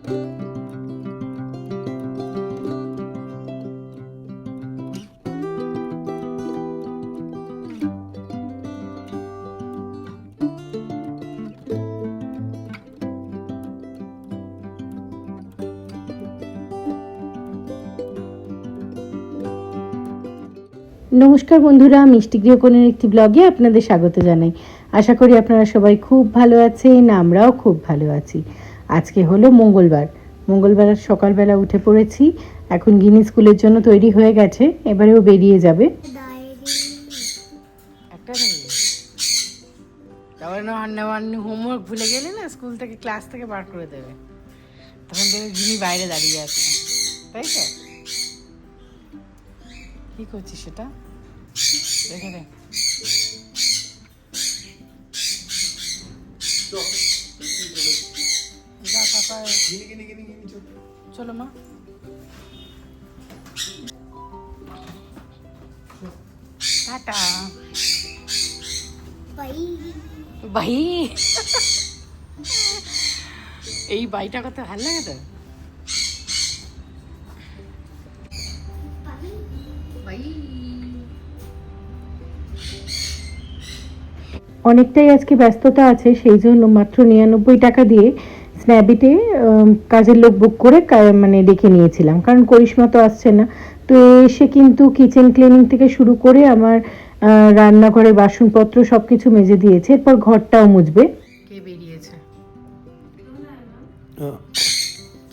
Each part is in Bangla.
নমস্কার বন্ধুরা, মিষ্টি গৃহকোণের একটি ব্লগে আপনাদের স্বাগত জানাই। আশা করি আপনারা সবাই খুব ভালো আছেন, আমরাও খুব ভালো আছি। আজকে হলো মঙ্গলবার সকালবেলা উঠে পড়েছি। এখন গিনি স্কুলের জন্য তৈরি হয়ে গেছে, এবারেও বেরিয়ে যাবে। হোমওয়ার্ক ভুলে গেলে না, স্কুল থেকে ক্লাস থেকে বার করে দেবে, তখন দেখবে গিনি বাইরে দাঁড়িয়ে আছে, তাই তো? কি করছিস সেটা রেখে দে। চলো মা। Tata bye. এই বাইটা করতে ভালো লাগে তো। অনেকটাই আজকে ব্যস্ততা আছে, সেই জন্য মাত্র 99 টাকা দিয়ে স্ন্যাবিটে কাজের লোক বুক করে মানে ডেকে নিয়েছিলাম, কারণ করিশ্মা তো আসছে না। তো এসে কিন্তু কিচেন ক্লিনিং থেকে শুরু করে আমার রান্নাঘরে বাসনপত্র সব কিছু মেজে দিয়েছে, এরপর ঘরটাও মুছবে। কে বেরিয়েছে?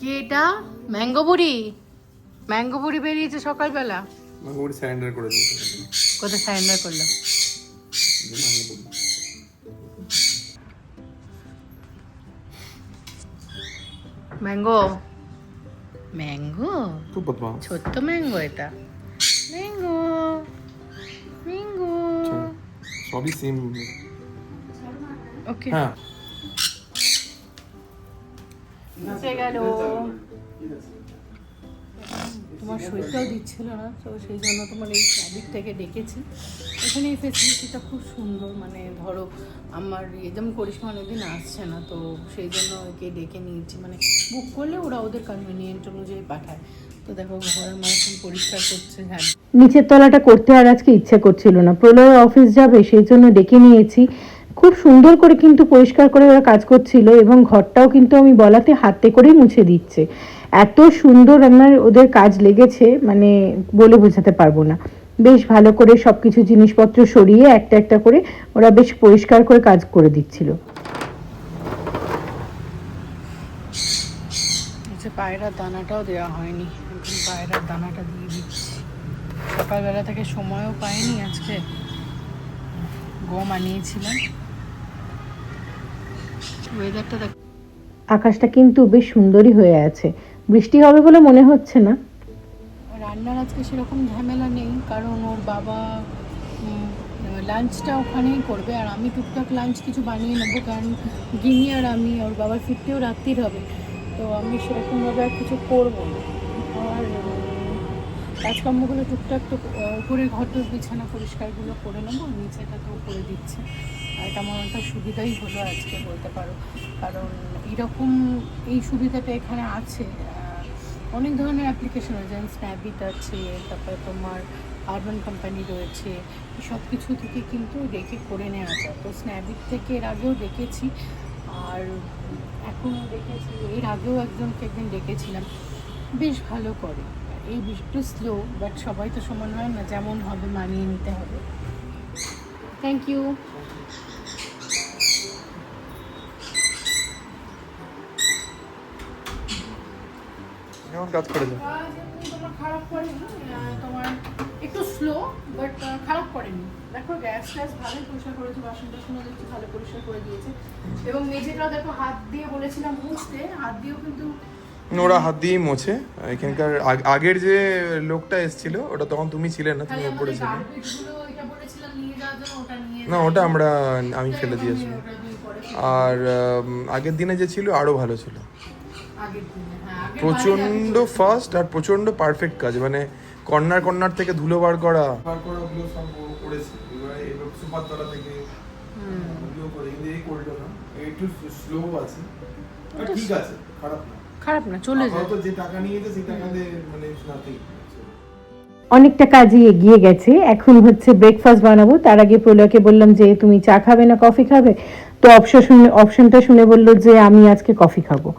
কে এটা? ম্যাঙ্গো বুড়ি বেরিয়েছে সকালবেলা। ম্যাঙ্গো বুড়ি সারেন্ডার করে দিয়েছে। কোথায় সারেন্ডার করলো? ম্যাঙ্গো খুব বদমাশ, ছোট্ট ম্যাঙ্গো এটা। ম্যাঙ্গো সবই সেম। ওকে, হ্যাঁ এসে গেল। তোমার শরীরটাও দিচ্ছিল না, তো সেই জন্য তোমার এই দিক থেকে ডেকেছি। এখানে এই ফেসিলিটিটা খুব সুন্দর, মানে ধরো আমার যেমন করিশ্মা অনেকদিন আসছে না, তো সেই জন্য ওকে ডেকে নিয়েছি। মানে বুক করলে ওরা ওদের কনভিনিয়েন্ট অনুযায়ী পাঠায়। তো দেখো ঘরের মানুষজন পরিষ্কার করছে। হ্যাঁ, নিচের তলাটা করতে আর আজকে ইচ্ছে করছিল না, প্রলয় অফিস যাবে সেই জন্য ডেকে নিয়েছি। খুব সুন্দর করে কিন্তু পরিষ্কার করে ওরা কাজ করছিল, এবং ঘরটাও কিন্তু আমি বলাতে হাতে করেই মুছে দিচ্ছে। এত সুন্দর আমার ওদের কাজ লেগেছে, মানে বলে বোঝাতে পারবো না। বেশ ভালো করে সব কিছু জিনিসপত্র সরিয়ে একটা একটা করে ওরা বেশ পরিষ্কার করে কাজ করে দিচ্ছিল। পায়রার দানাটাও দেওয়া হয়নি, এখন পায়রার দানাটা দিয়ে দিচ্ছি। সকালবেলা থেকে সময়ও পাইনি, আজকে গম আনিয়েছিলাম। ওয়েদারটা দেখ, আকাশটা কিন্তু বেশ সুন্দরই হয়ে আছে, বৃষ্টি হবে বলে মনে হচ্ছে না। রান্নার আজকে সেরকম ঝামেলা নেই, কারণ ওর বাবা লাঞ্চটা ওখানেই করবে, আর আমি টুকটাক লাঞ্চ কিছু বানিয়ে নেবো, কারণ গিনি আর আমি ওর বাবার ফিরতেও রাত্রির হবে, তো আমি সেরকমভাবে আর কিছু করবো না। আর কাজকর্মগুলো টুকটাক তো উপরে ঘর বিছানা পরিষ্কারগুলো করে নেবো, নিচেটা তো করে দিচ্ছে। আর এটা আমার একটা সুবিধাই হলো আজকে বলতে পারো, কারণ এইরকম এই সুবিধাটা এখানে আছে। অনেক ধরনের অ্যাপ্লিকেশন আছে, যেমন স্ন্যাবিট আছে, তারপরে তোমার আরবান কোম্পানি রয়েছে, সব কিছু থেকে কিন্তু ডেকে করে নেওয়া যায়। তো স্ন্যাবিট থেকে এর আগেও ডেকেছি, আর এখনও ডেকেছি। এর আগেও একজনকে একদিন ডেকেছিলাম, বেশ ভালো করে। এই একটু স্লো, বাট সবাই তো সমান হয় না, যেমন হবে মানিয়ে নিতে হবে। Thank you. কাজ করে তোমার খারাপ করেনি, তোমার একটু স্লো বাট খারাপ করেনি। দেখো গ্যাস ভালোই পরিষ্কার করেছে, বাসন টাসনও দেখছি ভালো পরিষ্কার করে দিয়েছে, এবং মেঝেটাও দেখো হাত দিয়ে বলেছিলাম মুছতে, হাত দিয়েও কিন্তু ওরা হাত দিয়েই মোছে। এখানকার আগের যে লোকটা এসেছিল, ওটা তখন তুমি ছিলে না, তুমি উপরে ছিলে। না, ওটা আমি ফেলে দিয়েছিলাম। আর আগের দিনে যে ছিল আরো ভালো ছিল, প্রচন্ড ফাস্ট আর প্রচন্ড পারফেক্ট কাজ। মানে কর্নার থেকে ধুলো বার করা ওগুলো সব করেছে। এবারে সুপার তলা থেকে ওগুলো করে, কিন্তু এই করলো না, একটু স্লো আছে, ঠিক আছে, খারাপ না। খারাপ না, চলে যায়। হয়তো যে টাকা নিয়েছে সেই টাকা দিয়ে মানে নাথিং। অনেকটা কাজই এগিয়ে গেছে। এখন হচ্ছে ব্রেকফাস্ট বানাবো। তার আগে প্রলয়কে বললাম যে তুমি চা খাবে না কফি খাবে, তো অপশনটা শুনে বলল যে আমি আজকে কফি খাবো।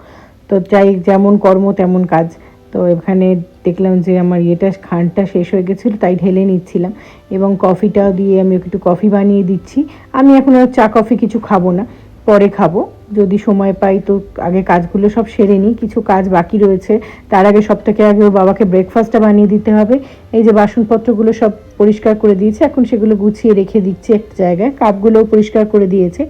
তো যাই, যেমন কর্ম তেমন কাজ। তো এখানে দেখলাম যে আমার খান্ডটা শেষ হয়ে গেছিলো, তাই ঢেলে নিচ্ছিলাম এবং কফিটাও দিয়ে আমি একটু কফি বানিয়ে দিচ্ছি। আমি এখন আর চা কফি কিছু খাবো না, পরে খাবো যদি সময় পাই। তো আগে কাজগুলো সব সেরে নিই, কিছু কাজ বাকি রয়েছে। তার আগে সবথেকে আগে ওর বাবাকে ব্রেকফাস্টটা বানিয়ে দিতে হবে। এই যে বাসনপত্রগুলো সব পরিষ্কার করে দিয়েছে, এখন সেগুলো গুছিয়ে রেখে দিচ্ছি একটা জায়গায়। কাপগুলোও পরিষ্কার করে দিয়েছে।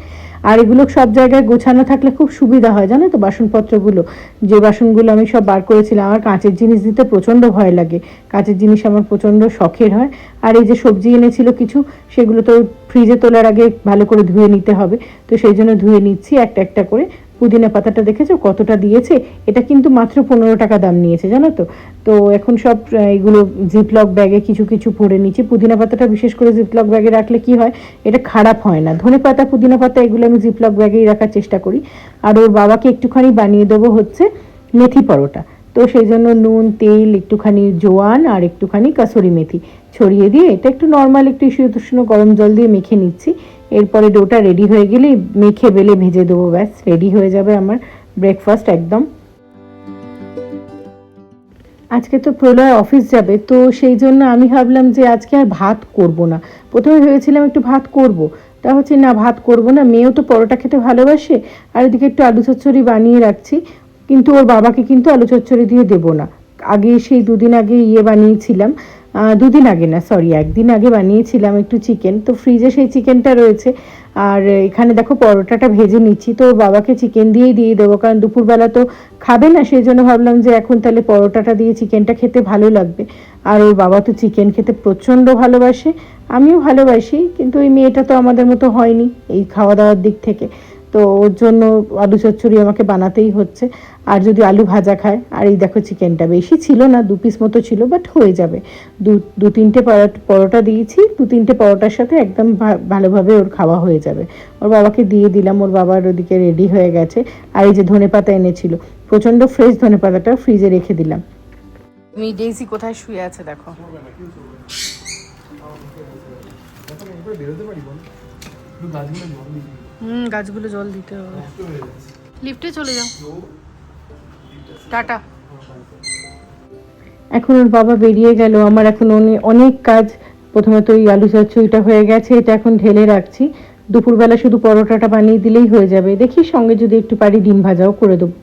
আর এগুলো সব জায়গায় গোছানো থাকলে খুব সুবিধা হয়, জানো তো। বাসনপত্রগুলো, যে বাসনগুলো আমি সব বার করেছিলাম, আমার কাঁচের জিনিস দিতে প্রচণ্ড ভয় লাগে। কাঁচের জিনিস আমার প্রচণ্ড শখের হয়। আর এই যে সবজি এনেছিল কিছু, সেগুলো তো ফ্রিজে তোলার আগে ভালো করে ধুয়ে নিতে হবে, তো সেই জন্য ধুয়ে নিচ্ছি একটা একটা করে। পুদিনা পাতাটা দেখেছো কতটা দিয়েছে? এটা কিন্তু মাত্র 15 টাকা দাম নিয়েছে, জানো তো। তো এখন সব এগুলো জিপলক ব্যাগে কিছু কিছু ভরে নিচ্ছি। পুদিনা পাতাটা বিশেষ করে জিপলক ব্যাগে রাখলে কি হয়, এটা খারাপ হয় না। ধনে পাতা, পুদিনা পাতা এগুলো আমি জিপলক ব্যাগেই রাখার চেষ্টা করি। আর ওর বাবাকে একটুখানি বানিয়ে দেবো হচ্ছে মেথি পরোটা। তো সেই জন্য নুন, তেল, একটুখানি জোয়ান আর একটুখানি কাসুরি মেথি ছড়িয়ে দিয়ে এটা একটু নর্মাল একটু উষ্ণ গরম জল দিয়ে মেখে নিচ্ছি। এরপরে ডোটা রেডি হয়ে গেলে মেখে বেলে ভেজে দেবো, ব্যাস রেডি হয়ে যাবে আমার ব্রেকফাস্ট একদম। আজকে তো প্রলয় অফিস যাবে, তো সেই জন্য আমি ভাবলাম যে আজকে আর ভাত করব না। প্রথমে ভেবেছিলাম একটু ভাত করব, তা হচ্ছে না, ভাত করব না। মেয়েও তো পরোটা খেতে ভালোবাসে, আর এদিকে একটু আলু চচ্চড়ি বানিয়ে রাখছি। কিন্তু ওর বাবাকে কিন্তু আলু চচ্চড়ি দিয়ে দেবো না। আগে সেই দুদিন আগে বানিয়েছিলাম, দুদিন আগে না সরি, একদিন আগে বানিয়েছিলাম একটু চিকেন, তো ফ্রিজে সেই চিকেনটা রয়েছে। আর এখানে দেখো পরোটাটা ভেজে নিচ্ছি, তো ওর বাবাকে চিকেন দিয়েই দিয়ে দেবো, কারণ দুপুরবেলা তো খাবে না। সেই জন্য ভাবলাম যে এখন তাহলে পরোটাটা দিয়ে চিকেনটা খেতে ভালো লাগবে। আর ওর বাবা তো চিকেন খেতে প্রচণ্ড ভালোবাসে, আমিও ভালোবাসি, কিন্তু ওই মেয়েটা তো আমাদের মতো হয়নি এই খাওয়া দাওয়ার দিক থেকে। তো ওর জন্য আলু চচ্চড়ি আমাকে বানাতেই হচ্ছে। আর যদি আলু ভাজা খায়। আর এই দেখো চিকেনটা বেশি ছিল না, 2 পিস মতো ছিল, বাট হয়ে যাবে। দু তিনটে পরোটা দিয়েছি, 2-3টে পরোটার সাথে একদম ভালোভাবে ওর খাওয়া হয়ে যাবে। ওর বাবাকে দিয়ে দিলাম, ওর বাবার ওদিকে রেডি হয়ে গেছে। আর এই যে ধনেপাতা এনেছিল, প্রচণ্ড ফ্রেশ ধনেপাতাটা ফ্রিজে রেখে দিলাম। আমি ডেইজি কোথায় শুয়ে আছে দেখো। গাছগুলো জল দিতে হবে। লিফটে চলে যাও, টাটা। এখন ওর বাবা বেরিয়ে গেল, আমার এখন অনেক কাজ। প্রথমে তো এই আলু চচ্চড়িটা হয়ে গেছে, এটা এখন ঢেলে রাখছি। দুপুরবেলা শুধু পরোটাটা বানিয়ে দিলেই হয়ে যাবে। দেখি সঙ্গে যদি একটু পারি ডিম ভাজাও করে দেবো।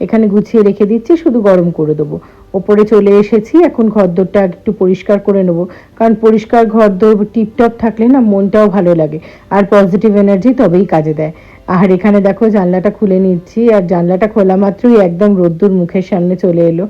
এখানে গুছিয়ে রেখে দিচ্ছি, শুধু গরম করে দেবো। ওপরে চলে এসেছি, এখন ঘরদোরটা একটু পরিষ্কার করে নেবো, কারণ পরিষ্কার ঘরদোর টিপটপ থাকলে না মনটাও ভালো লাগে, আর পজিটিভ এনার্জি তবেই কাজে দেয়। আর এখানে দেখো জানলাটা খুলে নিচ্ছি, আর জানলাটা খোলা মাত্রই একদম রোদ্দুর মুখের সামনে চলে এলো।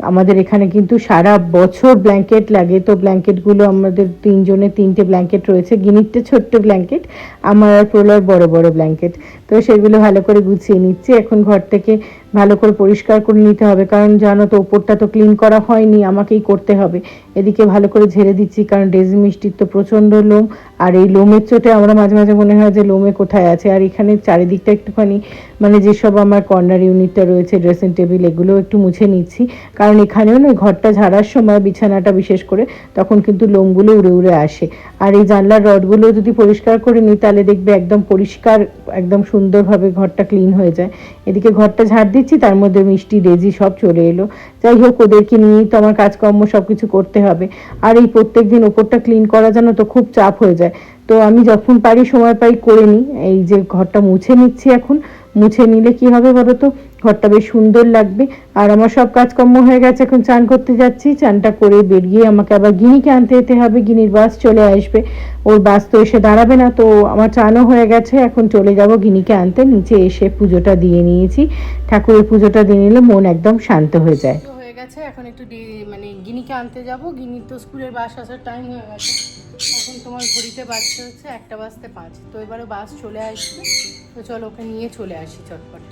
আমাদের এখানে কিন্তু সারা বছর ব্ল্যাঙ্কেট লাগে, তো ব্ল্যাঙ্কেটগুলো আমাদের 3জনের 3টে ব্ল্যাঙ্কেট রয়েছে। গিনিরটা ছোট্ট ব্ল্যাঙ্কেট, আমার আর প্রলয়ের বড় বড় ব্ল্যাঙ্কেট। তো সেগুলো ভালো করে গুছিয়ে নিচ্ছি। এখন ঘর থেকে ভালো করে পরিষ্কার করে নিতে হবে, কারণ জানো তো ওপরটা তো ক্লিন করা হয়নি, আমাকেই করতে হবে। এদিকে ভালো করে ঝেড়ে দিচ্ছি, কারণ ডেজি মিষ্টির তো প্রচণ্ড লোম, আর এই লোমের চোটে আমরা মাঝে মাঝে মনে হয় যে লোমে কোথায় আছে। আর এখানে চারিদিকটা একটুখানি মানে যেসব আমার কর্নার ইউনিটটা রয়েছে, ড্রেসিং টেবিল, এগুলো একটু মুছে নিচ্ছি, কারণ এখানেও না ঘরটা ঝাড়ার সময় বিছানাটা বিশেষ করে তখন কিন্তু লোমগুলো উড়ে উড়ে আসে। আর এই জানলার রডগুলো যদি পরিষ্কার করে নিই তাহলে দেখবে একদম পরিষ্কার, একদম সুন্দরভাবে ঘরটা ক্লিন হয়ে যায়। এদিকে ঘরটা ঝাড় দিচ্ছি, তার মধ্যে মিষ্টি ডেজি সব চলে এলো। যাই হোক, ওদেরকে নিয়েই তো আমার কাজকর্ম সব কিছু করতে হবে। আর এই প্রত্যেক দিন ওপরটা ক্লিন করা যেন তো খুব চাপ হয়ে যায়। তো আমি যখন পারি সময় পাই করে নিই। এই যে ঘরটা মুছে নিচ্ছি এখন, মুছে নিলে কি হবে বলো তো, ঘরটা বেশ সুন্দর লাগবে। আর আমার সব কাজকর্ম হয়ে গেছে, এখন চান করতে যাচ্ছি। চানটা করে বেরিয়ে আমাকে আবার গিনিকে আনতে যেতে হবে, গিনির বাস চলে আসবে। ওর বাস তো এসে দাঁড়াবে না, তো আমার চানও হয়ে গেছে, এখন চলে যাব গিনিকে আনতে। নিচে এসে পুজোটা দিয়ে নিয়েছি, ঠাকুরের পুজোটা দিয়ে নিলে মন একদম শান্ত হয়ে যায়। হয়ে গেছে, এখন একটু মানে গিনিকে আনতে যাব। গিনির তো স্কুলের বাস আসার টাইম হয়ে গেছে। এখন তোমার ঘড়িতে বাজছে হচ্ছে 1:05, তো এবারে বাস চলে আসবে। তো চলো ওকে নিয়ে চলে আসি চটপট।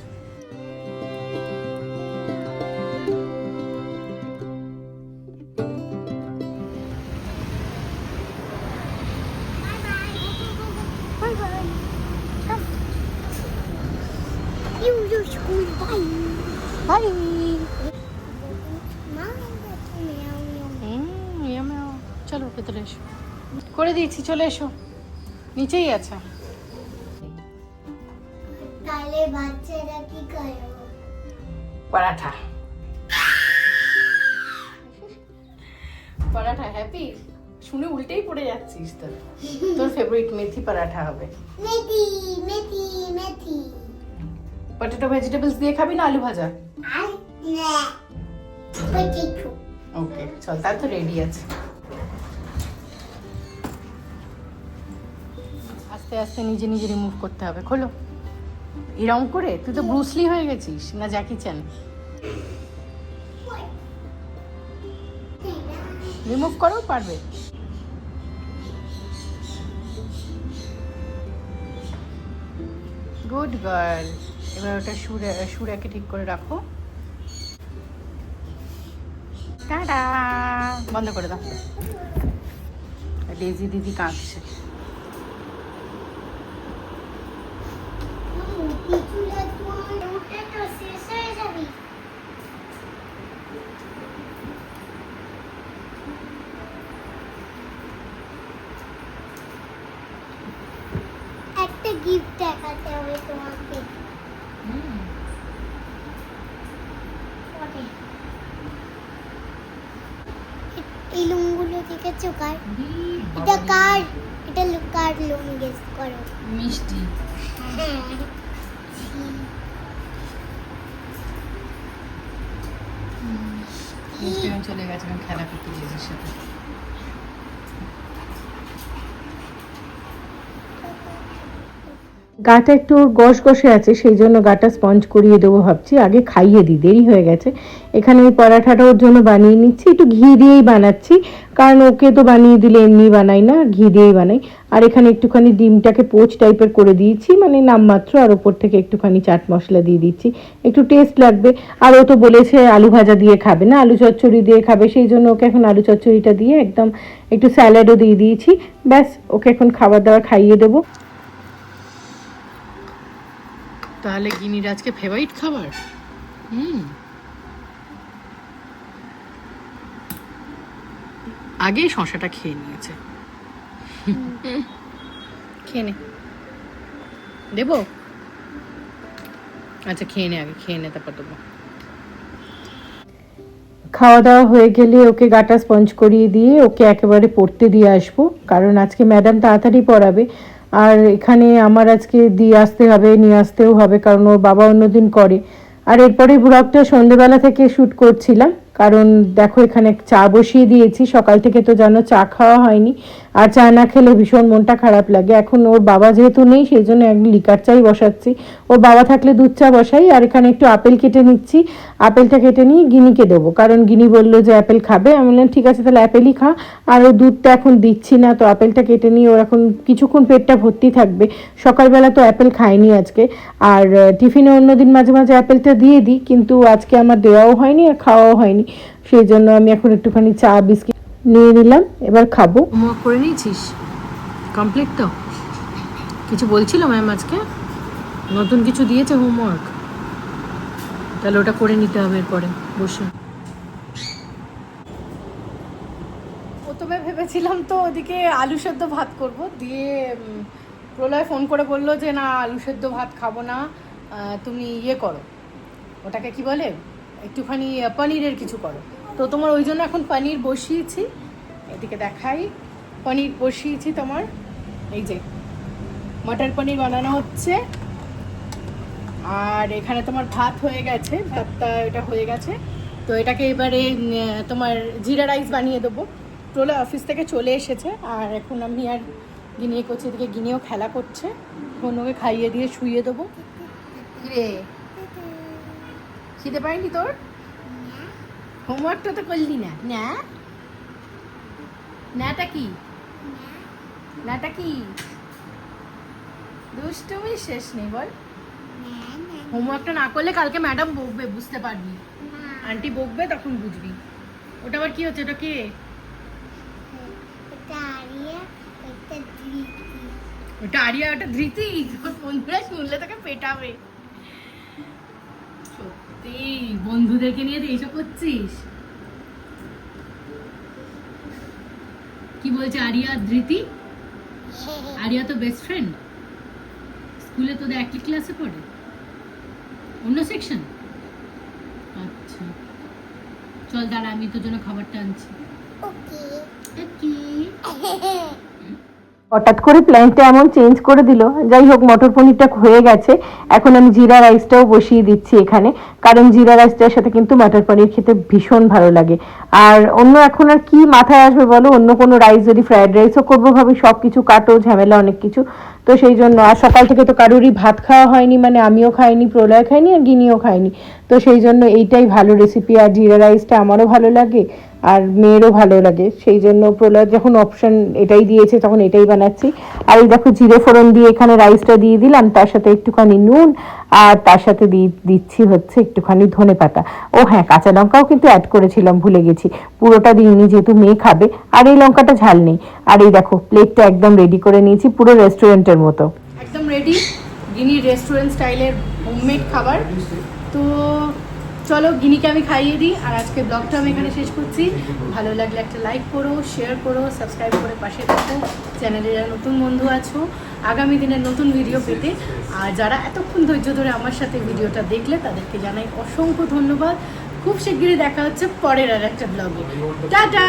You school, bye. Bye. ভেতরে এসো, করে দিয়েছি, চলে এসো, নিচেই আছে। তাহলে বাচ্চারা কি করে? পরাঠা, পরাঠা। হ্যাপি শুনে উল্টেই পড়ে যাচ্ছিস। তোর ফেভারিট মেথি পরাঠা হবে। মেথি মেথি মেথি। পটেটো ভেজিটেবলস দিয়ে খাবি না আলু ভাজা? আর না পটেটো। ওকে চল, তার তো রেডি আছে। আস্তে আস্তে নিজে নিজে রিমুভ করতে হবে। খোলো এরকম করে। তুই তো ব্রুসলি হয়ে গেছিস না জ্যাকি চ্যান। রিমুভ করো, পারবে। Good girl. এবার ওটা সুরাকে ঠিক করে রাখো। টাটা, বন্ধ করে দাও। ডেজি দিদি কাঁদছে। পিছুলা তোমার ওটা তো শেষ হয়ে যাবে। একটা গিফট দেখাতে হবে তোমাকে। পরে। এই লোমগুলো দেখেছো কার? এটা কার? এটা কার লোম গেস করো। মিষ্টি। হ্যাঁ। মিষ্টি চলে গেছে খেলা করতে জেজির সাথে। গাটা একটু গসগসে আছে, সেই জন্য গাটা স্পঞ্জ করিয়ে দেবো ভাবছি। আগে খাইয়ে দিই, দেরি হয়ে গেছে। এখানে ওই পরাঠাটা ওর জন্য বানিয়ে নিচ্ছি, একটু ঘি দিয়েই বানাচ্ছি, কারণ ওকে তো বানিয়ে দিলে এমনি বানাই না, ঘি দিয়েই বানাই। আর এখানে একটুখানি ডিমটাকে পোচ টাইপের করে দিয়েছি, মানে নামমাত্র, আর ওপর থেকে একটুখানি চাট মশলা দিয়ে দিচ্ছি, একটু টেস্ট লাগবে। আর ও তো বলেছে আলু ভাজা দিয়ে খাবে না, আলু চচ্চড়ি দিয়ে খাবে, সেই জন্য ওকে এখন আলু চচ্চড়িটা দিয়ে একদম একটু স্যালাডও দিয়ে দিয়েছি। ব্যাস, ওকে এখন খাবার দাবার খাইয়ে দেবো। তাহলে গিনির আজকে ফেভারিট খাবার। আগেই শশাটা খেয়ে নিয়েছে। খেয়ে নে, দেবো? আচ্ছা খেয়ে নে, আগে খেয়ে নে, তারপর দেবো। খাওয়া দাওয়া হয়ে গেলে ওকে গাটা স্পঞ্জ করিয়ে দিয়ে ওকে একেবারে পড়তে দিয়ে আসবো, কারণ আজকে ম্যাডাম তাড়াতাড়ি পড়াবে। আর এখানে আমার আজকে দিয়ে আসতে হবে, নিয়ে আসতেও হবে, কারণ ওর বাবা অন্যদিন করে। আর এরপরে ব্লগটা সন্ধ্যেবেলা থেকে শ্যুট করছিলাম, কারণ দেখো এখানে চা বসিয়ে দিয়েছি। সকাল থেকে তো জানো চা খাওয়া হয়নি, আর চা না খেলে ভীষণ মনটা খারাপ লাগে। এখন ওর বাবা যেহেতু নেই, সেই জন্য এক লিকার চাই বসাচ্ছি। ওর বাবা থাকলে দুধ চা বসাই। আর এখানে একটু আপেল কেটে নিচ্ছি, আপেলটা কেটে নিয়ে গিনিকে দেবো, কারণ গিনি বললো যে আপেল খাবে। আমি বললাম ঠিক আছে, তাহলে আপেলই খা। আর ও দুধটা এখন দিচ্ছি না, তো আপেলটা কেটে নিয়ে ওর এখন কিছুক্ষণ পেটটা ভর্তি থাকবে। সকালবেলা তো আপেল খায়নি আজকে, আর টিফিনে অন্যদিন মাঝে মাঝে আপেলটা দিয়ে দিই, কিন্তু আজকে আমার দেওয়াও হয়নি আর খাওয়াও হয়নি। সেই জন্য আমি এখন একটুখানি চা বিস্কিট নিয়ে নিলাম, এবার খাবো। হোমওয়ার্ক করে নিয়েছিস? কমপ্লিট তো? কিছু বলছিল ম্যাম আজকে? নতুন কিছু দিয়েছে হোমওয়ার্ক? তাহলে ওটা করে নিতে হবে এরপরে বসে। প্রথমে ভেবেছিলাম তো ওদিকে আলু সেদ্ধ ভাত করব, দিয়ে প্রলয় ফোন করে বললো যে না আলু সেদ্ধ ভাত খাবো না, তুমি ইয়ে করো, ওটাকে কি বলে, একটুখানি পনিরের কিছু করো। তো তোমার ওই জন্য এখন পনির বসিয়েছি, এদিকে দেখাই। পনির বসিয়েছি তোমার, এই যে মটর পনির বানানো হচ্ছে। আর এখানে তোমার ভাত হয়ে গেছে, ভাতটা এটা হয়ে গেছে। তো এটাকে এবারে তোমার জিরা রাইস বানিয়ে দেবো। প্রলয় অফিস থেকে চলে এসেছে, আর এখন আমি আর গিনিয়ে করছি, এদিকে গিনিও খেলা করছে। ওকে খাইয়ে দিয়ে শুইয়ে দেবো। রে খিদে পাইনি তোর? হোমওয়ার্কটা তো করলি না? না নাটা কি? নাটা কি? দুষ্টুমি শেষ নেই বল। হোমওয়ার্কটা না করলে কালকে ম্যাডাম বকবে, বুঝতে পারবি। আন্টি বকবে, তখন বুঝবি। ওটা আবার কি হচ্ছে? ওটা কে? ওটা আরিয়া, ওটা ধৃতি। তোর বন্ধুরা শুনলে তোকে পেটাবে। সত্যি বন্ধুদেরকে নিয়ে এইসব করছিস? কি কি বলছে আরিয়া ধৃতি? আরিয়া তো বেস্ট ফ্রেন্ড, স্কুলে তোদের একই ক্লাসে পড়ে, অন্য সেকশন। আচ্ছা চল দাঁড়া, আমি তোর জন্য খাবারটা আনছি। ওকে কি হঠাৎ করে প্ল্যানটা এমন চেঞ্জ করে দিল। যাই হোক, মটর পনিরটা হয়ে গেছে, এখন আমি জিরা রাইসটাও বসিয়ে দিচ্ছি এখানে, কারণ জিরা রাইসটার সাথে কিন্তু মটর পনির খেতে ভীষণ ভালো লাগে। আর অন্য এখন আর কি মাথায় আসবে বলো, অন্য কোনো রাইস যদি ফ্রাইড রাইসও করবো ভাবে, সব কিছু কাটো, ঝামেলা অনেক কিছু, তো সেই জন্য। আর সকাল থেকে তো কারোরই ভাত খাওয়া হয়নি, মানে আমিও খাইনি, প্রলয় খাইনি, আর গিনিও খাইনি, তো সেই জন্য এইটাই ভালো রেসিপি। আর জিরা রাইসটা আমারও ভালো লাগে আর মেয়েরও ভালো লাগে, সেই জন্য প্রলয় যখন অপশন এটাই দিয়েছে তখন এটাই বানাচ্ছি। আর এই দেখো জিরে ফোড়ন দিয়ে এখানে রাইসটা দিয়ে দিলাম, তার সাথে একটুখানি নুন, আর তার সাথে দিচ্ছি হচ্ছে একটুখানি ধনেপাতা। ও হ্যাঁ, কাঁচা লঙ্কাও কিন্তু অ্যাড করেছিলাম, ভুলে গেছি, পুরোটা দিইনি যেহেতু মেয়ে খাবে। আর এই লঙ্কাটা ঝাল নেই। আর এই দেখো প্লেটটা একদম রেডি করে নিয়েছি, পুরো রেস্টুরেন্টের মতো একদম রেডি, গিনির রেস্টুরেন্ট স্টাইলের হোমমেড খাবার। তো চলো গিনিকে আমি খাইয়ে দিই, আর আজকে ব্লগটা আমি এখানে শেষ করছি। ভালো লাগলে একটা লাইক করো, শেয়ার করো, সাবস্ক্রাইব করে পাশে থাকো। চ্যানেলে যারা নতুন বন্ধু আছো, আগামী দিনের নতুন ভিডিও পেতে, আর যারা এতক্ষণ ধৈর্য ধরে আমার সাথে ভিডিওটা দেখলে তাদেরকে জানাই অসংখ্য ধন্যবাদ। খুব শিগগিরই দেখা হচ্ছে পরের আর একটা ব্লগে। টাটা।